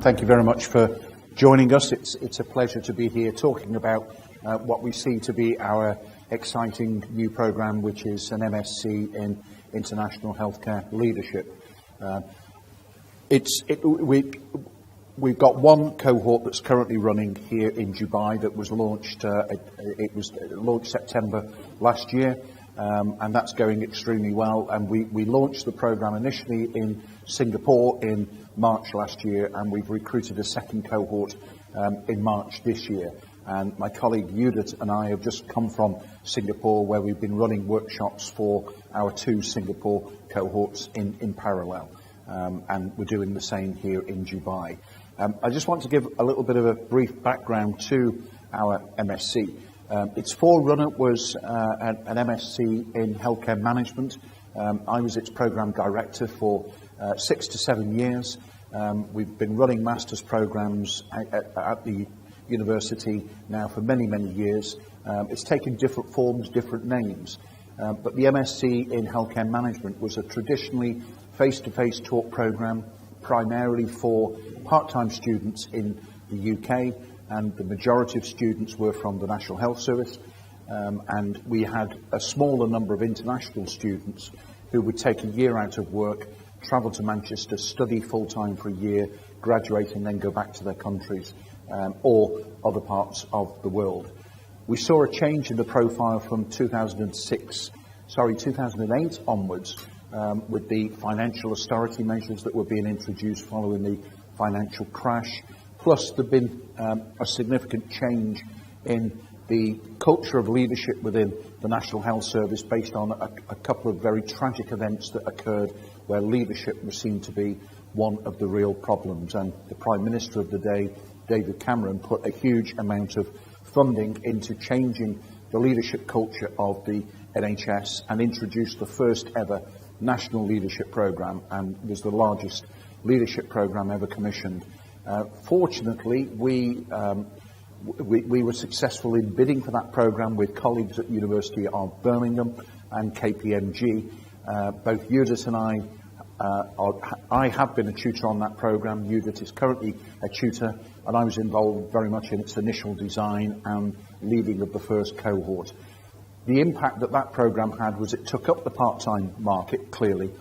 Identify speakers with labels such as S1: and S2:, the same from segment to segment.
S1: Thank you very much for joining us. It's a pleasure to be here talking about what we see to be our exciting new program, which is an MSc in International Healthcare Leadership. We've got one cohort that's currently running here in Dubai that was launched. It was launched September last year, and that's going extremely well. And we launched the program initially in Singapore in March last year, and we've recruited a second cohort in March this year. And my colleague Judith and I have just come from Singapore, where we've been running workshops for our two Singapore cohorts in parallel. And we're doing the same here in Dubai. I just want to give a little bit of a brief background to our MSc. Its forerunner was an MSc in Healthcare Management. I was its program director for 6 to 7 years. We've been running master's programs at the university now for many, many years. It's taken different forms, different names. But the MSc in Healthcare Management was a traditionally face-to-face talk program, primarily for part-time students in the UK, and the majority of students were from the National Health Service. And we had a smaller number of international students who would take a year out of work, travel to Manchester, study full-time for a year, graduate and then go back to their countries or other parts of the world. We saw a change in the profile from 2008 onwards with the financial austerity measures that were being introduced following the financial crash. Plus, there'd been a significant change in the culture of leadership within the National Health Service based on a couple of very tragic events that occurred where leadership was seen to be one of the real problems. And the Prime Minister of the day, David Cameron, put a huge amount of funding into changing the leadership culture of the NHS and introduced the first ever national leadership programme, and was the largest leadership programme ever commissioned. Fortunately, we were successful in bidding for that programme with colleagues at University of Birmingham and KPMG. Both Judith and I have been a tutor on that programme. Judith is currently a tutor, and I was involved very much in its initial design and leading of the first cohort. The impact that programme had was it took up the part-time market, clearly,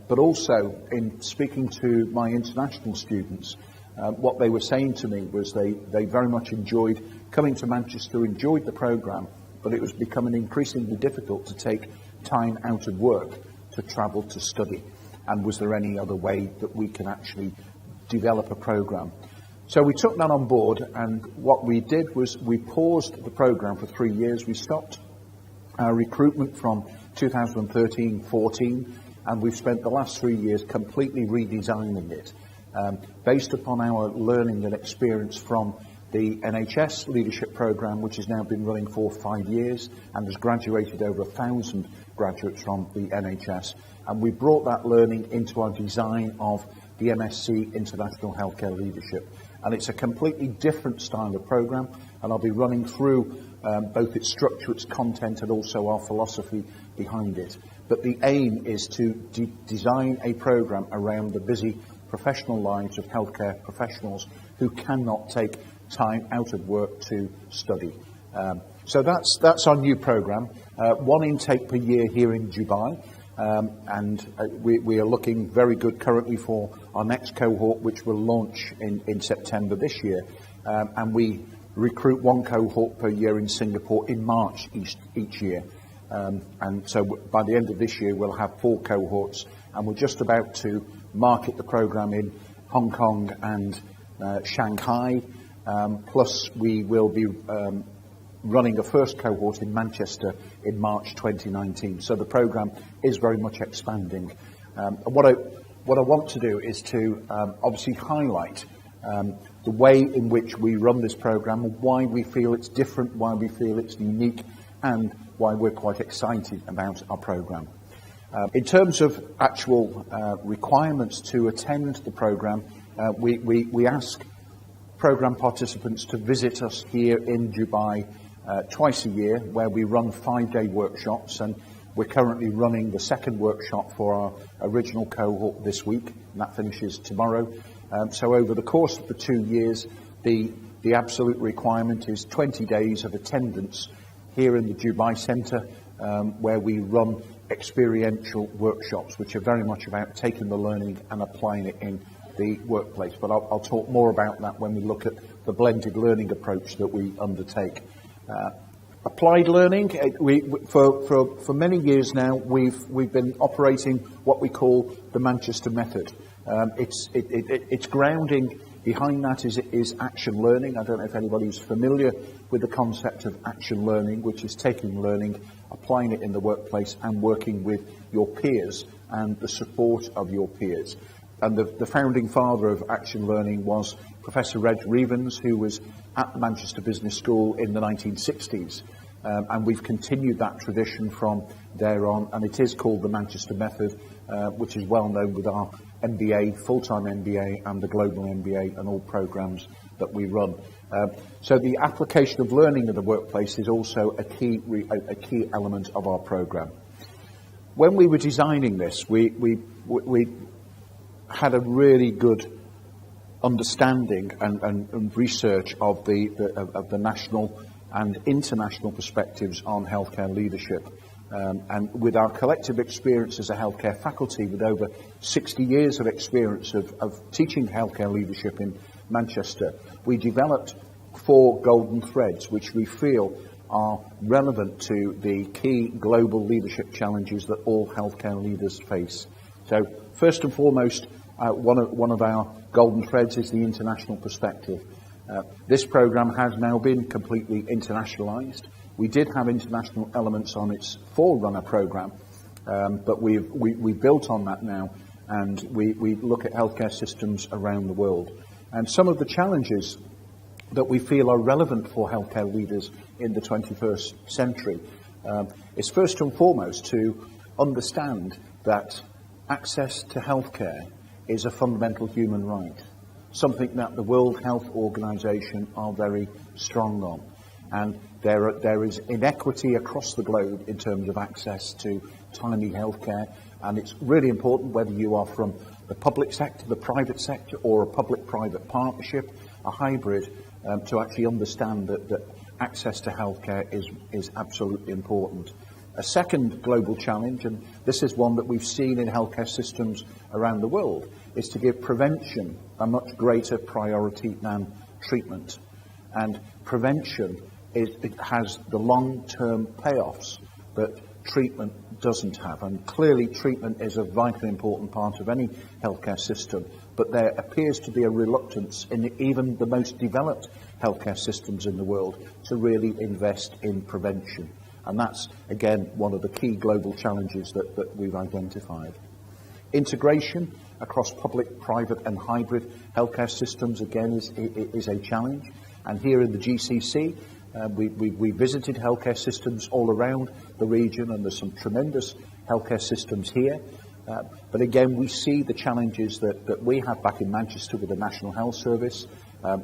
S1: but also in speaking to my international students, what they were saying to me was they very much enjoyed coming to Manchester, enjoyed the programme, but it was becoming increasingly difficult to take time out of work to travel to study. And was there any other way that we can actually develop a programme? So we took that on board, and what we did was we paused the programme for 3 years. We stopped our recruitment from 2013-14, and we've spent the last 3 years completely redesigning it, based upon our learning and experience from the NHS leadership programme, which has now been running for 5 years and has graduated over 1,000 graduates from the NHS. And we brought that learning into our design of the MSc International Healthcare Leadership. And it's a completely different style of programme, and I'll be running through both its structure, its content, and also our philosophy behind it. But the aim is to design a programme around the busy professional lives of healthcare professionals who cannot take time out of work to study. So that's our new programme. One intake per year here in Dubai. And we are looking very good currently for our next cohort, which will launch in September this year. And we recruit one cohort per year in Singapore in March each year. And so by the end of this year, we'll have 4 cohorts, and we're just about to market the program in Hong Kong and Shanghai. Plus, we will be running a first cohort in Manchester in March 2019. So the program is very much expanding. What I want to do is to obviously highlight the way in which we run this program, why we feel it's different, why we feel it's unique, and why we're quite excited about our program. In terms of actual requirements to attend the program, we ask program participants to visit us here in Dubai twice a year, where we run 5-day workshops, and we're currently running the second workshop for our original cohort this week, and that finishes tomorrow. So over the course of the 2 years, the absolute requirement is 20 days of attendance here in the Dubai Centre, where we run experiential workshops, which are very much about taking the learning and applying it in the workplace. But I'll talk more about that when we look at the blended learning approach that we undertake. Applied learning, for many years now, we've been operating what we call the Manchester method. Its grounding behind that is action learning. I don't know if anybody's familiar with the concept of action learning, which is taking learning, applying it in the workplace and working with your peers and the support of your peers. And the founding father of action learning was Professor Reg Revens, who was at the Manchester Business School in the 1960s. And we've continued that tradition from there on, and it is called the Manchester Method, which is well known with our MBA, full-time MBA, and the Global MBA, and all programs that we run. So the application of learning in the workplace is also a key element of our program. When we were designing this, we had a really good understanding and research of the national and international perspectives on healthcare leadership. And with our collective experience as a healthcare faculty, with over 60 years of experience of teaching healthcare leadership in Manchester, we developed 4 golden threads which we feel are relevant to the key global leadership challenges that all healthcare leaders face. So first and foremost, one of our golden threads is the international perspective. This program has now been completely internationalized. We did have international elements on its forerunner program, but we built on that now, and we look at healthcare systems around the world. And some of the challenges that we feel are relevant for healthcare leaders in the 21st century is first and foremost to understand that access to healthcare is a fundamental human right, something that the World Health Organization are very strong on. And there is inequity across the globe in terms of access to timely healthcare, and it's really important whether you are from the public sector, the private sector, or a public-private partnership, a hybrid, to actually understand that access to healthcare is absolutely important. A second global challenge, and this is one that we've seen in healthcare systems around the world, is to give prevention a much greater priority than treatment. And prevention it has the long-term payoffs that treatment doesn't have. And clearly treatment is a vitally important part of any healthcare system, but there appears to be a reluctance in even the most developed healthcare systems in the world to really invest in prevention. And that's, again, one of the key global challenges that we've identified. Integration across public, private and hybrid healthcare systems, again, is a challenge. And here in the GCC, we visited healthcare systems all around the region, and there's some tremendous healthcare systems here. But again, we see the challenges that we have back in Manchester with the National Health Service.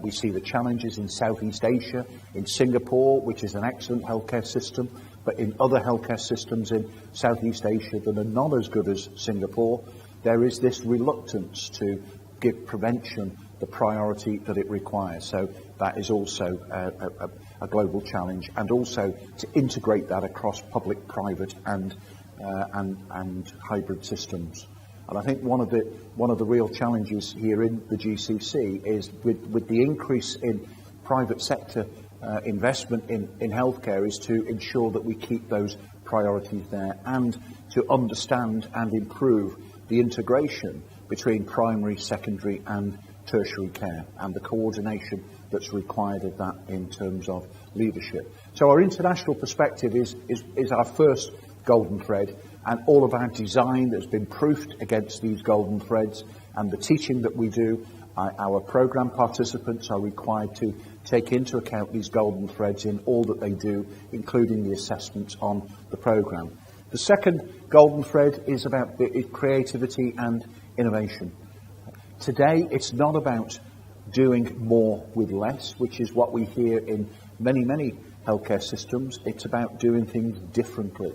S1: We see the challenges in Southeast Asia, in Singapore, which is an excellent healthcare system, but in other healthcare systems in Southeast Asia that are not as good as Singapore, there is this reluctance to give prevention the priority that it requires. So that is also a global challenge, and also to integrate that across public, private and hybrid systems. And I think one of the real challenges here in the GCC is with the increase in private sector investment in healthcare, is to ensure that we keep those priorities there, and to understand and improve the integration between primary, secondary and tertiary care, and the coordination that's required of that in terms of leadership. So our international perspective is our first golden thread, and all of our design has been proofed against these golden threads, and the teaching that we do, our program participants are required to take into account these golden threads in all that they do, including the assessments on the program. The second golden thread is about creativity and innovation. Today, it's not about doing more with less, which is what we hear in many, many healthcare systems. It's about doing things differently.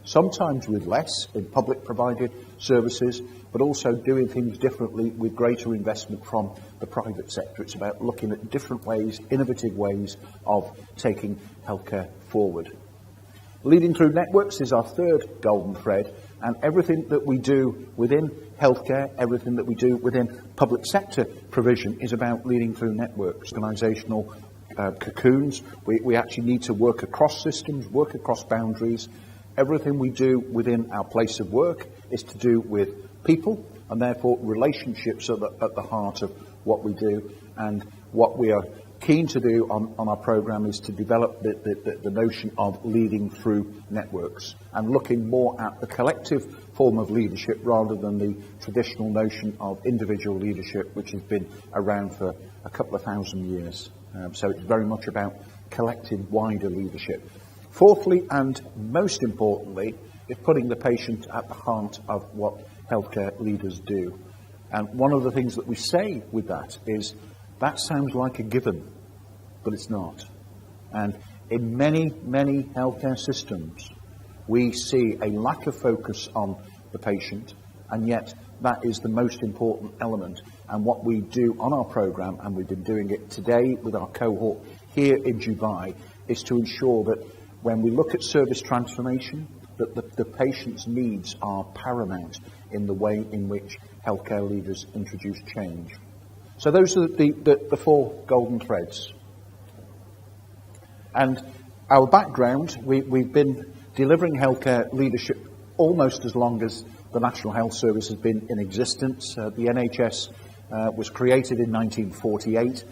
S1: sometimes with less in public provided services, but also doing things differently with greater investment from the private sector. It's about looking at different ways, innovative ways of taking healthcare forward. Leading through networks is our third golden thread, and everything that we do within healthcare, everything that we do within public sector provision is about leading through networks, organisational cocoons. We actually need to work across systems, work across boundaries. Everything we do within our place of work is to do with people, and therefore relationships are at the heart of what we do. And what we are keen to do on our programme is to develop the notion of leading through networks and looking more at the collective form of leadership rather than the traditional notion of individual leadership, which has been around for a couple of thousand years. So it's very much about collective wider leadership. Fourthly, and most importantly, is putting the patient at the heart of what healthcare leaders do. And one of the things that we say with that is, that sounds like a given, but it's not. And in many, many healthcare systems, we see a lack of focus on the patient, and yet that is the most important element. And what we do on our programme, and we've been doing it today with our cohort here in Dubai, is to ensure that when we look at service transformation, that the patient's needs are paramount in the way in which healthcare leaders introduce change. So those are the four golden threads. And our background, we've been delivering healthcare leadership almost as long as the National Health Service has been in existence. The NHS was created in 1948.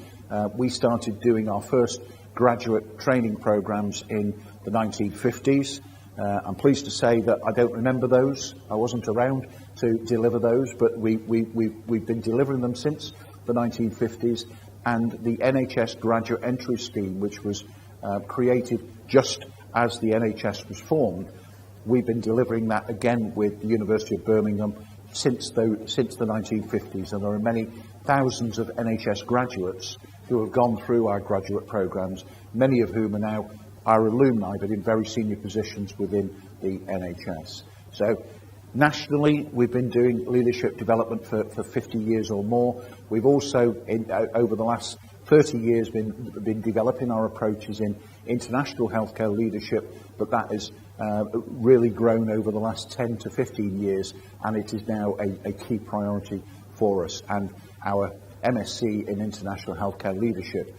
S1: We started doing our first graduate training programs in the 1950s. I'm pleased to say that I don't remember those. I wasn't around to deliver those, but we've been delivering them since the 1950s. And the NHS graduate entry scheme, which was created just as the NHS was formed, we've been delivering that again with the University of Birmingham since the 1950s. And there are many thousands of NHS graduates who have gone through our graduate programs, many of whom are now our alumni, but in very senior positions within the NHS. So nationally, we've been doing leadership development for 50 years or more. We've also, over the last 30 years, been developing our approaches in international healthcare leadership, but that has really grown over the last 10 to 15 years, and it is now a key priority for us. And our MSc in International Healthcare Leadership,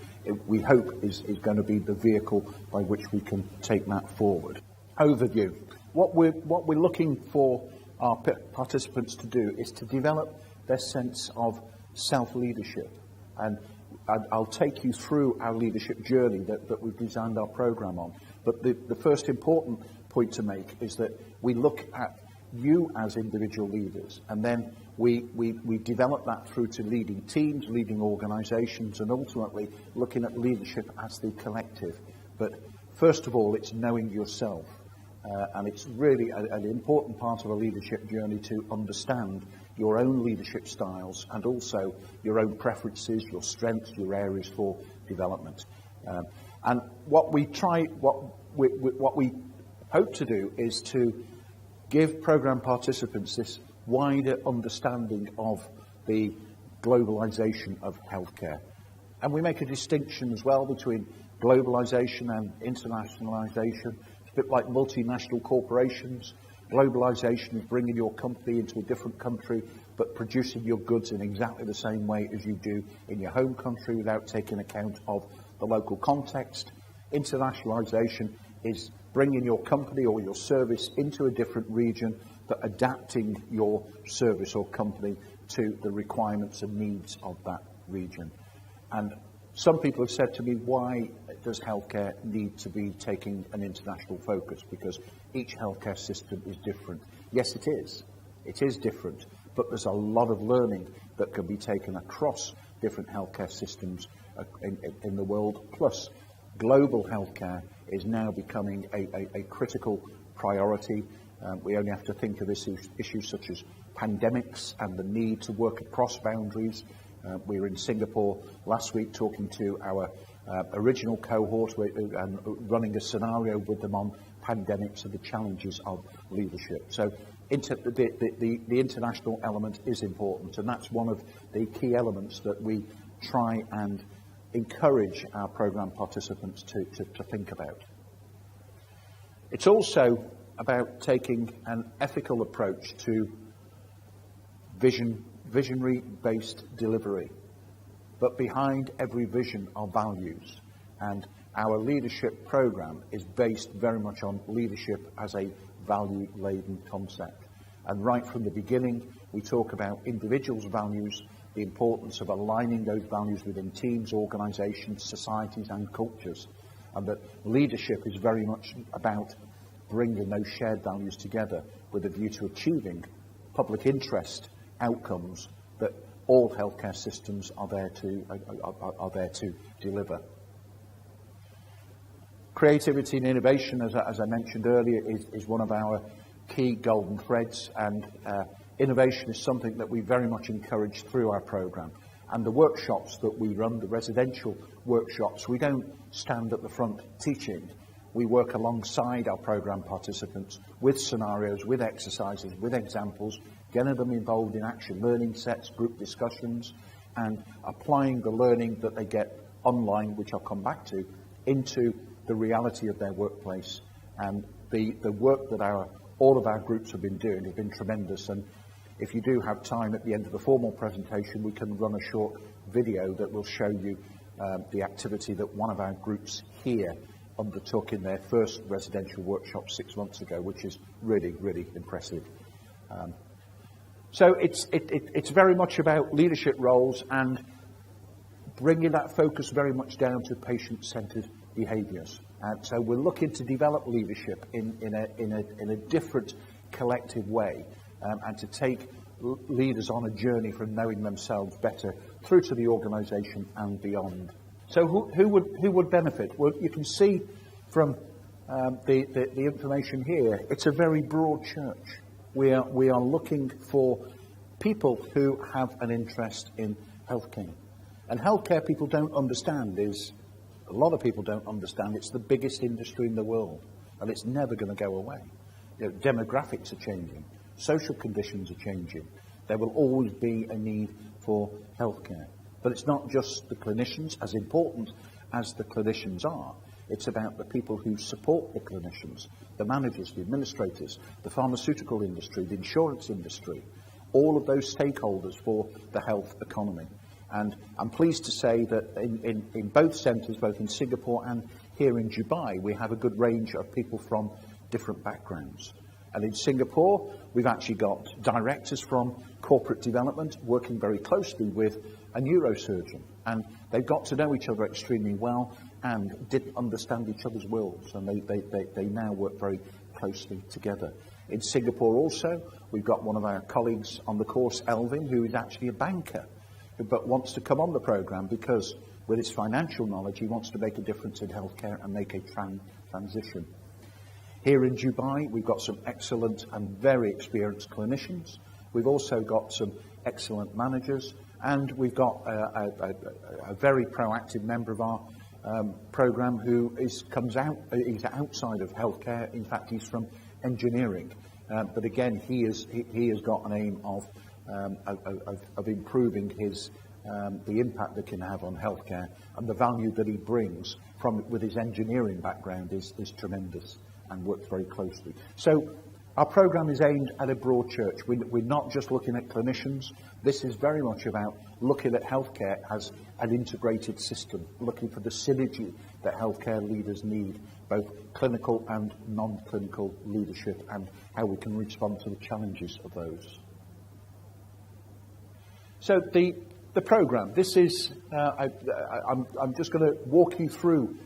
S1: we hope is going to be the vehicle by which we can take that forward. Overview. What we're looking for our participants to do is to develop their sense of self-leadership. And I'll take you through our leadership journey that we've designed our programme on. But the first important point to make is that we look at you as individual leaders, and then we develop that through to leading teams, leading organisations, and ultimately looking at leadership as the collective. But first of all, it's knowing yourself. And it's really an important part of a leadership journey to understand your own leadership styles and also your own preferences, your strengths, your areas for development. And what we hope to do is to give programme participants this wider understanding of the globalisation of healthcare. And we make a distinction as well between globalisation and internationalisation. It's a bit like multinational corporations. Globalisation is bringing your company into a different country, but producing your goods in exactly the same way as you do in your home country without taking account of the local context. Internationalisation is bringing your company or your service into a different region, but adapting your service or company to the requirements and needs of that region. And some people have said to me, why does healthcare need to be taking an international focus? Because each healthcare system is different. Yes, it is. It is different, but there's a lot of learning that can be taken across different healthcare systems in the world. Plus, global healthcare is now becoming a critical priority. We only have to think of issues such as pandemics and the need to work across boundaries. We were in Singapore last week talking to our original cohort and running a scenario with them on pandemics and the challenges of leadership. So the international element is important, and that's one of the key elements that we try and encourage our programme participants to think about. It's also about taking an ethical approach to visionary-based delivery. But behind every vision are values, and our leadership programme is based very much on leadership as a value-laden concept. And right from the beginning, we talk about individuals' values, the importance of aligning those values within teams, organisations, societies and cultures, and that leadership is very much about bringing those shared values together with a view to achieving public interest outcomes that all healthcare systems are there to deliver. Creativity and innovation, as I mentioned earlier, is one of our key golden threads, and innovation is something that we very much encourage through our programme. And the workshops that we run, the residential workshops, we don't stand at the front teaching. We work alongside our programme participants with scenarios, with exercises, with examples, getting them involved in action learning sets, group discussions, and applying the learning that they get online, which I'll come back to, into the reality of their workplace. And the work that all of our groups have been doing has been tremendous. And if you do have time at the end of the formal presentation, we can run a short video that will show you the activity that one of our groups here undertook in their first residential workshop 6 months ago, which is really, really impressive. So it's very much about leadership roles and bringing that focus very much down to patient-centred behaviours. And so we're looking to develop leadership in a different collective way, and to take leaders on a journey from knowing themselves better through to the organisation and beyond. So who would benefit? Well, you can see from the information here, it's a very broad church. We are looking for people who have an interest in healthcare. And healthcare people don't understand a lot of people don't understand it's the biggest industry in the world, and it's never going to go away. Demographics are changing, social conditions are changing. There will always be a need for healthcare. But it's not just the clinicians, as important as the clinicians are. It's about the people who support the clinicians, the managers, the administrators, the pharmaceutical industry, the insurance industry, all of those stakeholders for the health economy. And I'm pleased to say that in both centres, both in Singapore and here in Dubai, we have a good range of people from different backgrounds. And in Singapore, we've actually got directors from corporate development working very closely with a neurosurgeon. And they've got to know each other extremely well and didn't understand each other's worlds. And they now work very closely together. In Singapore also, we've got one of our colleagues on the course, Elvin, who is actually a banker, but wants to come on the programme because with his financial knowledge, he wants to make a difference in healthcare and make a transition. Here in Dubai, we've got some excellent and very experienced clinicians. We've also got some excellent managers, and we've got a very proactive member of our programme who he's outside of healthcare. In fact, he's from engineering. But again, he has got an aim of improving the impact that can have on healthcare, and the value that he brings with his engineering background is tremendous, and works very closely. So our programme is aimed at a broad church. We're not just looking at clinicians. This is very much about looking at healthcare as an integrated system, looking for the synergy that healthcare leaders need, both clinical and non-clinical leadership, and how we can respond to the challenges of those. So the programme, this is, I'm just going to walk you through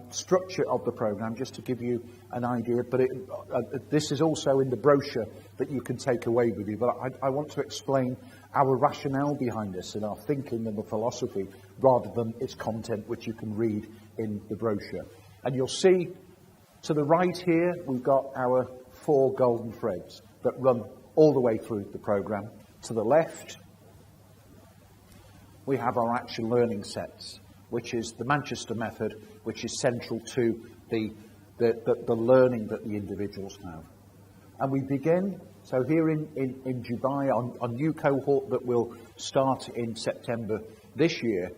S1: structure of the programme just to give you an idea, but this is also in the brochure that you can take away with you. But I want to explain our rationale behind this and our thinking and the philosophy rather than its content, which you can read in the brochure. And you'll see to the right here, we've got our 4 golden threads that run all the way through the programme. To the left, we have our action learning sets, which is the Manchester method, which is central to the learning that the individuals have. And we begin, so here in Dubai, on new cohort that will start in September this year,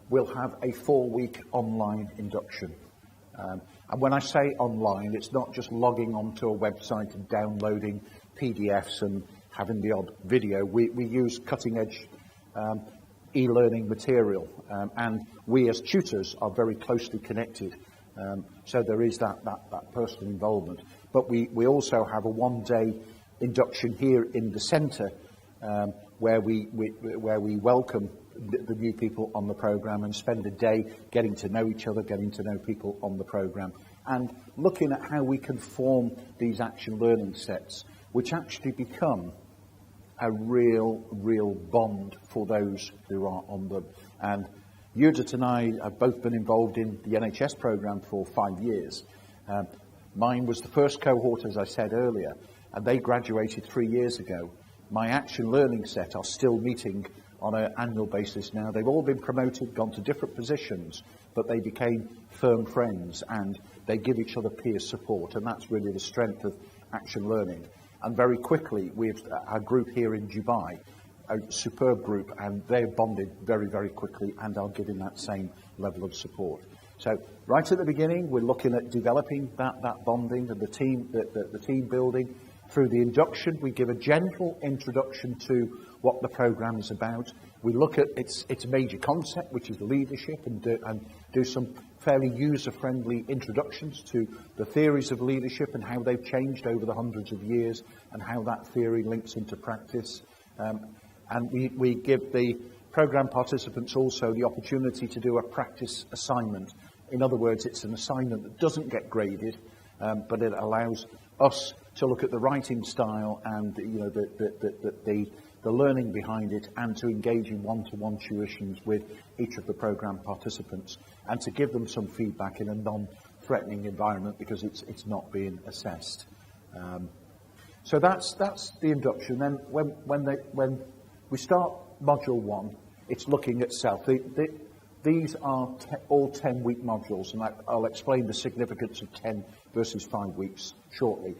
S1: we'll have a 4-week online induction. And when I say online, it's not just logging onto a website and downloading PDFs and having the odd video. We use cutting-edge e-learning material, and we as tutors are very closely connected. So there is that personal involvement. But we also have a 1-day induction here in the centre, where we welcome the new people on the programme and spend a day getting to know each other, getting to know people on the programme, and looking at how we can form these action learning sets, which actually become a real bond for those who are on them. And Judith and I have both been involved in the NHS programme for 5 years. Mine was the first cohort, as I said earlier, and they graduated 3 years ago. My action learning set are still meeting on an annual basis now. They've all been promoted, gone to different positions, but they became firm friends and they give each other peer support, and that's really the strength of action learning. And very quickly, we've our group here in Dubai, a superb group, and they've bonded very quickly and are giving that same level of support. So right at the beginning, we're looking at developing that bonding and the team building. Through the induction, we give a gentle introduction to what the programme is about. We look at its major concept, which is leadership, and do some fairly user-friendly introductions to the theories of leadership and how they've changed over the hundreds of years and how that theory links into practice. And we give the programme participants also the opportunity to do a practice assignment. In other words, it's an assignment that doesn't get graded, but it allows us to look at the writing style and the learning behind it, and to engage in one-to-one tuitions with each of the programme participants, and to give them some feedback in a non-threatening environment because it's not being assessed. So that's the induction. Then when we start module 1, it's looking at self. These are all 10-week modules, and I'll explain the significance of 10 versus 5 weeks shortly.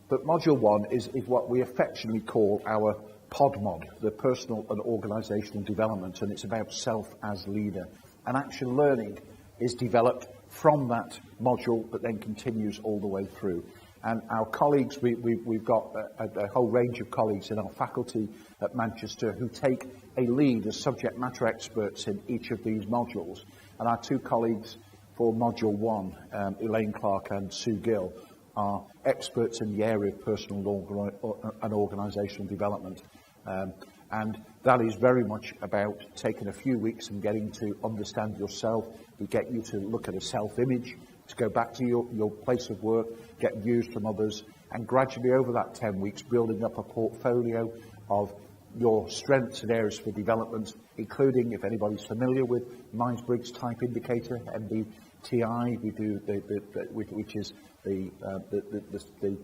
S1: But module 1 is what we affectionately call our PODMOD, the personal and organisational development, and it's about self as leader. And action learning is developed from that module that then continues all the way through. And our colleagues, we've got a whole range of colleagues in our faculty at Manchester who take a lead as subject matter experts in each of these modules. And our 2 colleagues for module 1, Elaine Clark and Sue Gill, are experts in the area of personal and organisational development. And that is very much about taking a few weeks and getting to understand yourself. We get you to look at a self-image, to go back to your place of work, get views from others, and gradually over that 10 weeks building up a portfolio of your strengths and areas for development, including, if anybody's familiar with Myers-Briggs Type Indicator, MBTI, we do which is the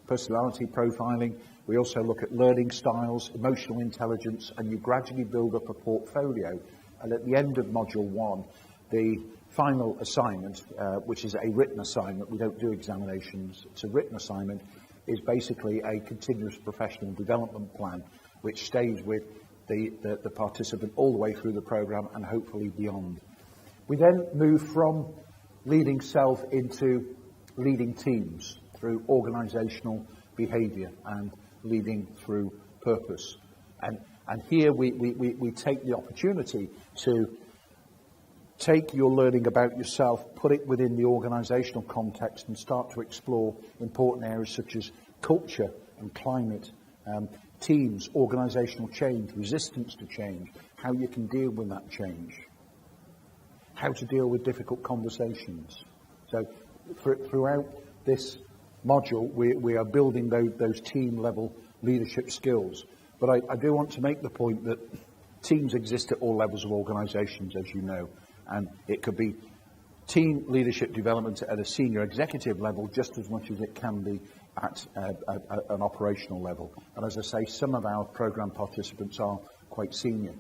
S1: personality profiling. We also look at learning styles, emotional intelligence, and you gradually build up a portfolio. And at the end of module 1, the final assignment, which is a written assignment, we don't do examinations, it's a written assignment, is basically a continuous professional development plan, which stays with the participant all the way through the programme and hopefully beyond. We then move from leading self into leading teams through organisational behaviour and leading through purpose. And here we take the opportunity to take your learning about yourself, put it within the organisational context, and start to explore important areas such as culture and climate, teams, organisational change, resistance to change, how you can deal with that change, how to deal with difficult conversations. So throughout this module, we are building those team-level leadership skills. But I do want to make the point that teams exist at all levels of organisations, as you know, and it could be team leadership development at a senior executive level just as much as it can be at an operational level. And as I say, some of our programme participants are quite senior.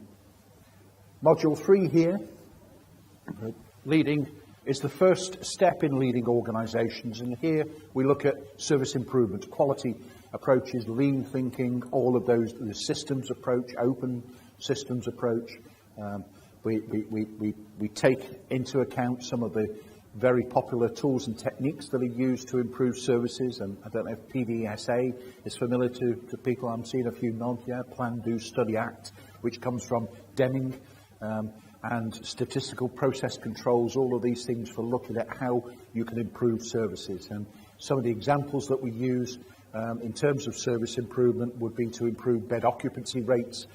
S1: Module 3 here, leading is the first step in leading organisations, and here we look at service improvement, quality approaches, lean thinking, all of those, the systems approach, open systems approach. We take into account some of the very popular tools and techniques that are used to improve services, and I don't know if PDSA is familiar to people. I'm seeing a few nod here. Plan, Do, Study, Act, which comes from Deming, and statistical process controls, all of these things for looking at how you can improve services. And some of the examples that we use in terms of service improvement would be to improve bed occupancy rates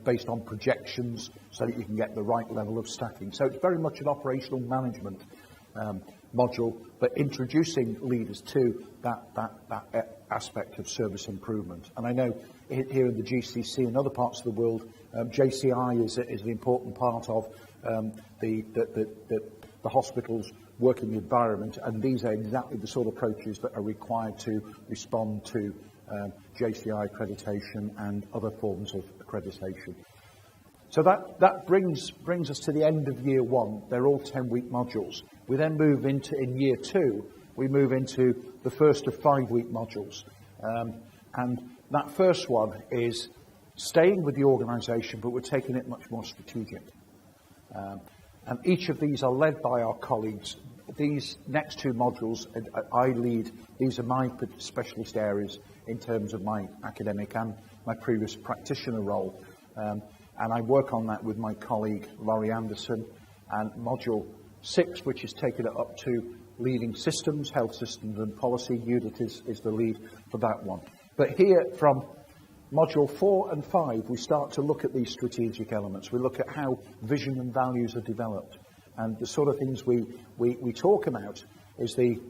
S1: based on projections so that you can get the right level of staffing. So it's very much an operational management module, but introducing leaders to that aspect of service improvement. And I know here in the GCC and other parts of the world, JCI is an important part of the hospital's working environment, and these are exactly the sort of approaches that are required to respond to JCI accreditation and other forms of accreditation. So that brings us to the end of year one. They're all 10-week modules. We then move into, in year two, we move into the first of 5-week modules. And that first one is staying with the organisation, but we're taking it much more strategic. And each of these are led by our colleagues. These next two modules I lead. These are my specialist areas in terms of my academic and my previous practitioner role. And I work on that with my colleague Laurie Anderson. And module 6, which is taking it up to leading systems, health systems and policy. Judith is the lead for that one. But here from module 4 and 5, we start to look at these strategic elements. We look at how vision and values are developed. And the sort of things we talk about is and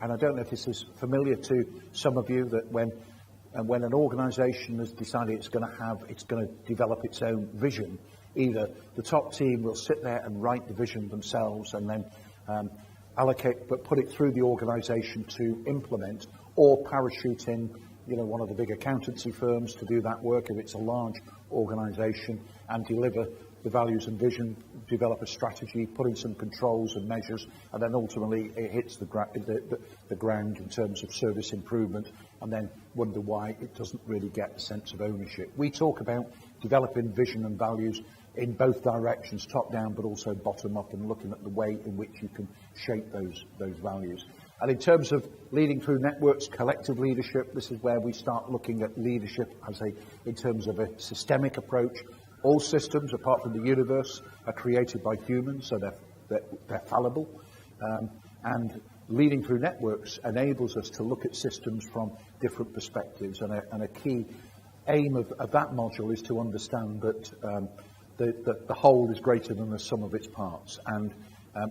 S1: I don't know if this is familiar to some of you, that when an organisation has decided it's going to develop its own vision, either the top team will sit there and write the vision themselves and then put it through the organisation to implement, or parachute in, one of the big accountancy firms to do that work if it's a large organisation, and deliver the values and vision, develop a strategy, put in some controls and measures, and then ultimately it hits the ground in terms of service improvement, and then wonder why it doesn't really get a sense of ownership. We talk about developing vision and values in both directions, top down but also bottom up, and looking at the way in which you can shape those values. And in terms of leading through networks, collective leadership, this is where we start looking at leadership in terms of a systemic approach. All systems, apart from the universe, are created by humans, so they're fallible. And leading through networks enables us to look at systems from different perspectives. And a key aim of that module is to understand that the whole is greater than the sum of its parts. And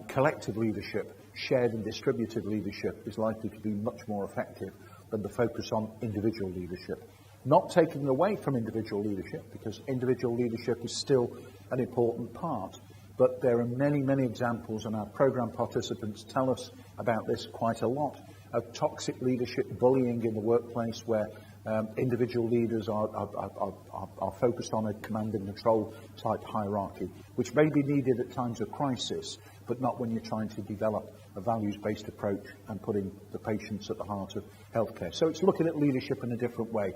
S1: collective leadership, shared and distributed leadership, is likely to be much more effective than the focus on individual leadership. Not taking away from individual leadership, because individual leadership is still an important part. But there are many, many examples, and our programme participants tell us about this quite a lot, of toxic leadership, bullying in the workplace, where individual leaders are focused on a command and control type hierarchy, which may be needed at times of crisis, but not when you're trying to develop a values-based approach and putting the patients at the heart of healthcare. So it's looking at leadership in a different way.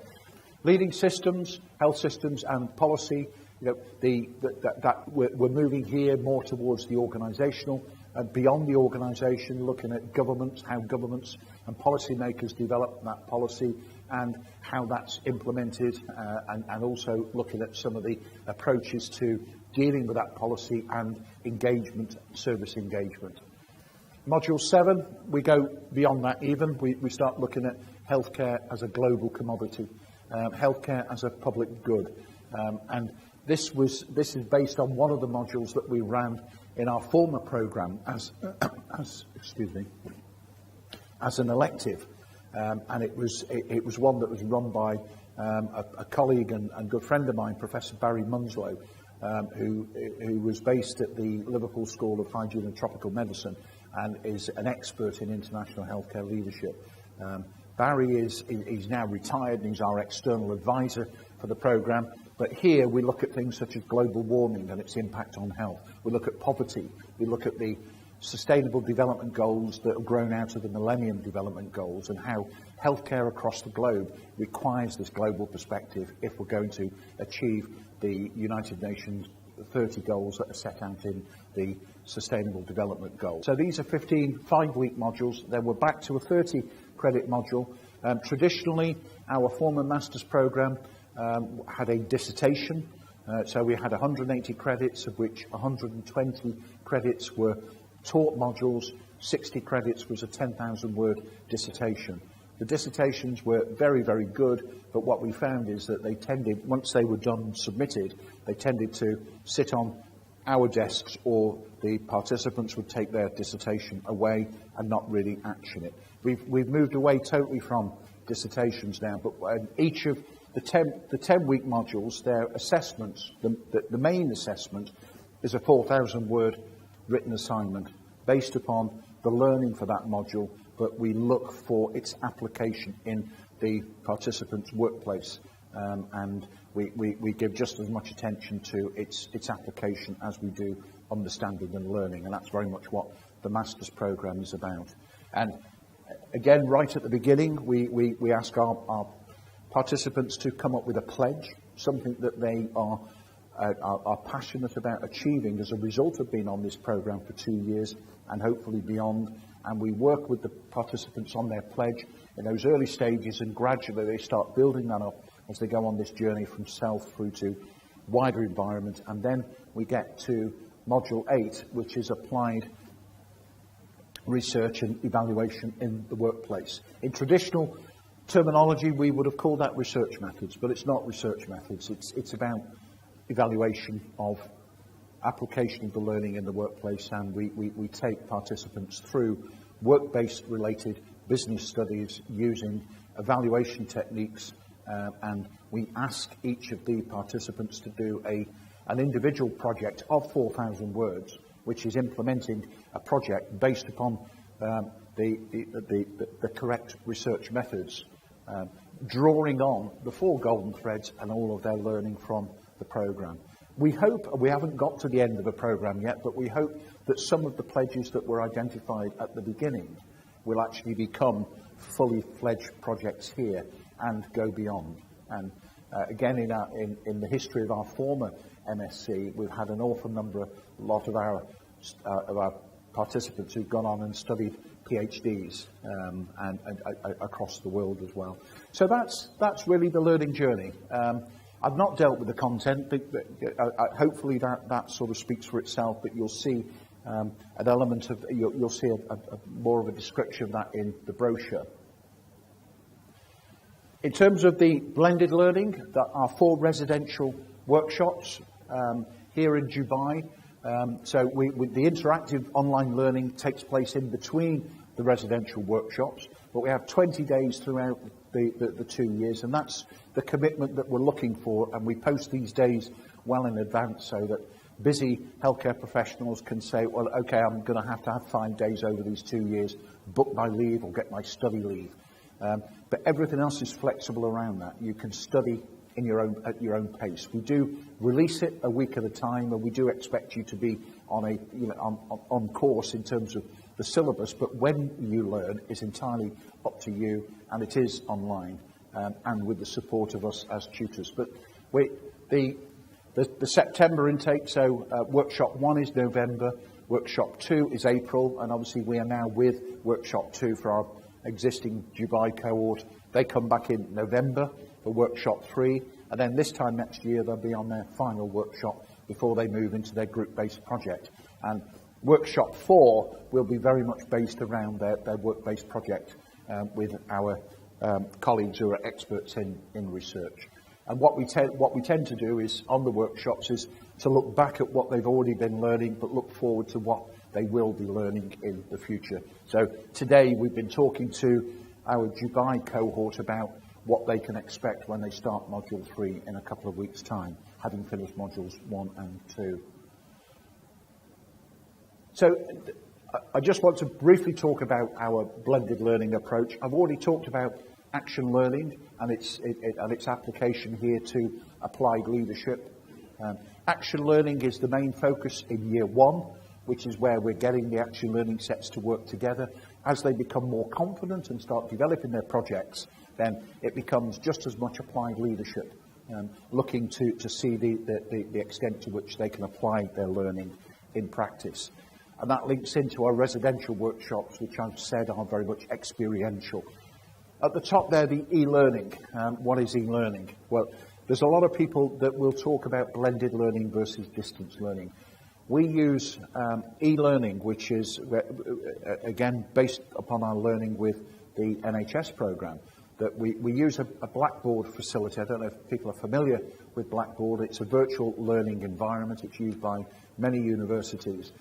S1: Leading systems, health systems and policy, we're moving here more towards the organisational and beyond the organisation, looking at governments, how governments and policymakers develop that policy and how that's implemented, and also looking at some of the approaches to dealing with that policy and engagement, service engagement. Module 7, we go beyond that even. We start looking at healthcare as a global commodity, healthcare as a public good. And this is based on one of the modules that we ran in our former programme as an elective. And it was one that was run by a colleague and good friend of mine, Professor Barry Munslow, who was based at the Liverpool School of Hygiene and Tropical Medicine and is an expert in international healthcare leadership. Barry he's now retired and he's our external advisor for the programme. But here we look at things such as global warming and its impact on health. We look at poverty. We look at the Sustainable Development Goals that have grown out of the Millennium Development Goals, and how healthcare across the globe requires this global perspective if we're going to achieve the United Nations 30 goals that are set out in the Sustainable Development Goals. So these are 15 5-week modules. Then we're back to a 30-credit module. Traditionally, our former master's program had a dissertation. So we had 180 credits, of which 120 credits were taught modules, 60 credits was a 10,000-word dissertation. The dissertations were very, very good, but what we found is that they tended, once they were done and submitted, they tended to sit on our desks, or the participants would take their dissertation away and not really action it. We've moved away totally from dissertations now, but each of the 10-week modules, their assessments, the main assessment is a 4,000-word written assignment based upon the learning for that module, but we look for its application in the participant's workplace, and we give just as much attention to its application as we do understanding and learning, and that's very much what the master's program is about. And again, right at the beginning, we ask our participants to come up with a pledge, something that they are passionate about achieving as a result of being on this program for 2 years and hopefully beyond. And we work with the participants on their pledge in those early stages, and gradually they start building that up as they go on this journey from self through to wider environment. And then we get to Module 8, which is applied research and evaluation in the workplace. In traditional terminology, we would have called that research methods, but it's not research methods. It's about evaluation of application of the learning in the workplace, and we take participants through work-based related business studies using evaluation techniques, and we ask each of the participants to do an individual project of 4,000 words, which is implementing a project based upon the correct research methods, drawing on the 4 golden threads and all of their learning from the program. We hope, we haven't got to the end of the program yet, but we hope that some of the pledges that were identified at the beginning will actually become fully fledged projects here and go beyond. And again, in the history of our former MSc, we've had an awful lot of our participants who've gone on and studied PhDs and across the world as well. So that's really the learning journey. I've not dealt with the content, but hopefully that sort of speaks for itself, but you'll see an element of, you'll see more of a description of that in the brochure. In terms of the blended learning, there are 4 residential workshops here in Dubai. So the interactive online learning takes place in between the residential workshops, but we have 20 days throughout the 2 years, and that's the commitment that we're looking for, and we post these days well in advance so that busy healthcare professionals can say, well, okay, I'm going to have 5 days over these 2 years, book my leave or get my study leave. But everything else is flexible around that. You can study at your own pace. We do release it a week at a time, and we do expect you to be on course in terms of the syllabus, but when you learn is entirely up to you, and it is online and with the support of us as tutors. But the September intake, so workshop 1 is November, workshop 2 is April, and obviously we are now with workshop 2 for our existing Dubai cohort. They come back in November for workshop 3, and then this time next year they'll be on their final workshop before they move into their group-based project. And workshop 4 will be very much based around their work-based project with our colleagues who are experts in research. And what we tend to do is, on the workshops, is to look back at what they've already been learning, but look forward to what they will be learning in the future. So today we've been talking to our Dubai cohort about what they can expect when they start Module 3 in a couple of weeks' time, having finished Modules 1 and 2. So I just want to briefly talk about our blended learning approach. I've already talked about action learning and its application here to applied leadership. Action learning is the main focus in year 1. which is where we're getting the actual learning sets to work together. As they become more confident and start developing their projects, then it becomes just as much applied leadership, looking to see the extent to which they can apply their learning in practice. And that links into our residential workshops, which I've said are very much experiential. At the top there, the e-learning. What is e-learning? Well, there's a lot of people that will talk about blended learning versus distance learning. We use e-learning, which is, again, based upon our learning with the NHS programme, that we use a Blackboard facility. I don't know if people are familiar with Blackboard. It's a virtual learning environment. It's used by many universities,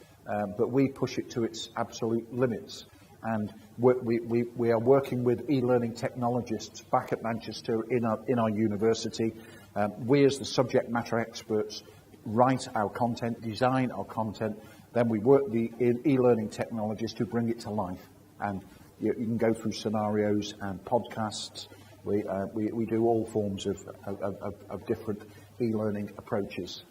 S1: but we push it to its absolute limits. And we are working with e-learning technologists back at Manchester in our university. We, as the subject matter experts, write our content, design our content, then we work the e-learning technologists to bring it to life. And you can go through scenarios and podcasts. We do all forms of different e-learning approaches.